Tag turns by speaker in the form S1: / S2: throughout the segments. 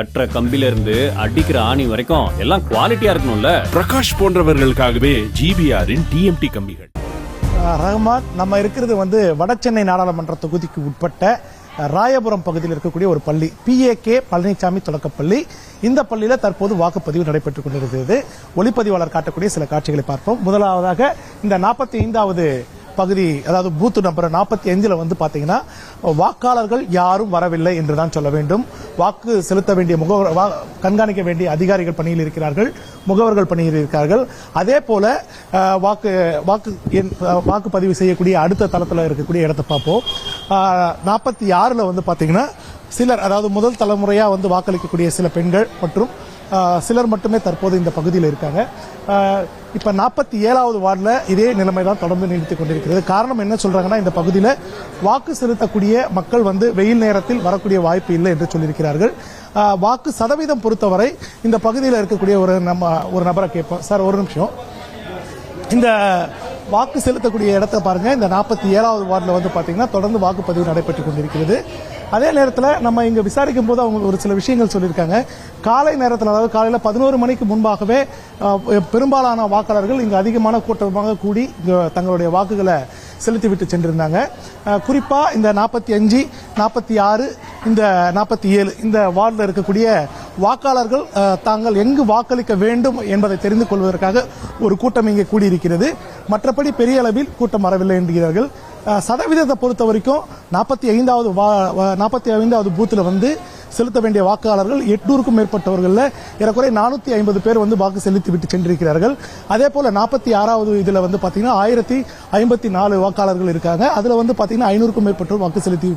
S1: கற்ற கம்பில இருந்து அடிக்கிற ஆணி வரைக்கும் எல்லாம் குவாலிட்டியா இருக்கணும்ல.
S2: பிரகாஷ் போன்றவர்களுக்காகவே ஜிபிஆரின் டிஎம்டி கம்பிகள்.
S3: ரஹ்மான், நம்ம இருக்கிறது வடசென்னை நாடாளுமன்ற தொகுதிக்கு உட்பட்ட ராயபுரம் பகுதியில் இருக்கக்கூடிய ஒரு பள்ளி, PAK பழனிசாமி தொடக்கப்பள்ளி. இந்த பள்ளியில தற்போது வாக்குப்பதிவு நடைபெற்றுக் கொண்டிருக்கிறது. ஒளிப்பதிவாளர் காட்டக்கூடிய சில காட்சிகளை பார்ப்போம். முதலாவதாக இந்த 45வது பகுதி, அதாவது பூத் நம்பர் 45 பாத்தீங்கன்னா வாக்காளர்கள் யாரும் வரவில்லை என்றுதான் சொல்ல வேண்டும். வாக்கு செலுத்த வேண்டிய கண்காணிக்க வேண்டிய அதிகாரிகள் பணியில் இருக்கிறார்கள், முகவர்கள் பணியில் இருக்கிறார்கள். அதே போல வாக்குப்பதிவு செய்யக்கூடிய அடுத்த தளத்தில் இருக்கக்கூடிய இடத்தை பார்ப்போம். 46 பாத்தீங்கன்னா சிலர், அதாவது முதல் தலைமுறையா வாக்களிக்கக்கூடிய சில பெண்கள் மற்றும் சிலர் மட்டுமே தற்போது இந்த பகுதியில் இருக்காங்க. இப்ப 47வது வார்டில் இதே நிலைமை தான் தொடர்ந்து நீடித்துக் கொண்டிருக்கிறது. காரணம் என்ன சொல்றாங்கன்னா, இந்த பகுதியில் வாக்கு செலுத்தக்கூடிய மக்கள் வெயில் நேரத்தில் வரக்கூடிய வாய்ப்பு இல்லை என்று சொல்லியிருக்கிறார்கள். வாக்கு சதவீதம் பொறுத்தவரை இந்த பகுதியில் இருக்கக்கூடிய ஒரு நபரை கேட்போம். சார், ஒரு நிமிஷம். இந்த வாக்கு செலுத்தக்கூடிய இடத்தை பாருங்க. இந்த 47வது வார்டில் பாத்தீங்கன்னா தொடர்ந்து வாக்குப்பதிவு நடைபெற்றுக் கொண்டிருக்கிறது. அதே நேரத்தில் நம்ம இங்க விசாரிக்கும் போது அவங்க ஒரு சில விஷயங்கள் சொல்லியிருக்காங்க. காலை நேரத்தில், அதாவது காலையில் 11 மணிக்கு முன்பாகவே பெரும்பாலான வாக்காளர்கள் இங்கு அதிகமான கூட்டமாக கூடி தங்களுடைய வாக்குகளை செலுத்திவிட்டு சென்றிருந்தாங்க. குறிப்பா இந்த 45, 46, இந்த 47 இந்த வார்டில் இருக்கக்கூடிய வாக்காளர்கள் தாங்கள் எங்கு வாக்களிக்க வேண்டும் என்பதை தெரிந்து கொள்வதற்காக ஒரு கூட்டம் இங்கே கூடியிருக்கிறது. மற்றபடி பெரிய அளவில் கூட்டம் வரவில்லை என்கிறார்கள். சதவீதத்தை பொறுத்த வரைக்கும் 45வது பூத்தில் செலுத்த வேண்டிய வாக்காளர்கள் 800க்கும் மேற்பட்டவர்கள், ஏறக்குறைய 450 பேர் வாக்கு செலுத்தி விட்டு சென்றிருக்கிறார்கள். அதே போல 46வது இதுல பாத்தீங்கன்னா 1054 வாக்காளர்கள் இருக்காங்க. அதுல பாத்தீங்கன்னா 500க்கும் மேற்பட்டோர் வாக்கு செலுத்தி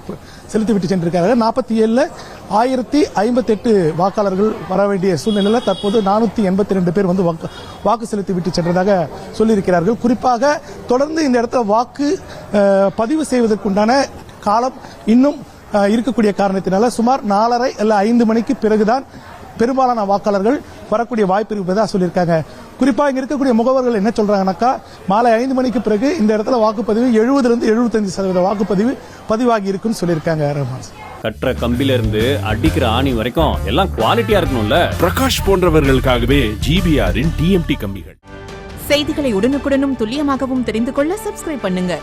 S3: விட்டு சென்றிருக்கிறார்கள். 47ல 1058 வாக்காளர்கள் வர வேண்டிய சூழ்நிலையில் தற்போது 482 பேர் வாக்கு செலுத்தி விட்டு சென்றதாக சொல்லியிருக்கிறார்கள். குறிப்பாக தொடர்ந்து இந்த இடத்துல வாக்கு பதிவு செய்வதற்குண்டான காலம் இன்னும் இருக்கக்கூடிய காரணத்தினால சுமார் 4:30 அல்ல 5 மணிக்கு பிறகுதான் பெரும்பாலான வாக்காளர்கள் வரக்கூடிய வாய்ப்பு இருப்பதா சொல்லியிருக்காங்க. குறிப்பா இங்க இருக்கக்கூடிய முகவர்கள் என்ன சொல்றாங்கன்னாக்கா, மாலை 5 மணிக்கு பிறகு இந்த இடத்துல வாக்குப்பதிவு 70-75% வாக்குப்பதிவு பதிவாகி இருக்குன்னு சொல்லியிருக்காங்க.
S1: கற்ற கம்பில இருந்து அடிக்கிற ஆணி வரைக்கும் எல்லாம் குவாலிட்டியா இருக்கணும்ல.
S2: பிரகாஷ் போன்றவர்களுக்காகவே ஜிபிஆரின் டிஎம்டி கம்பிகள்.
S4: செய்திகளை உடனுக்குடனும் துல்லியமாகவும் தெரிந்து கொள்ள சப்ஸ்கிரைப் பண்ணுங்க.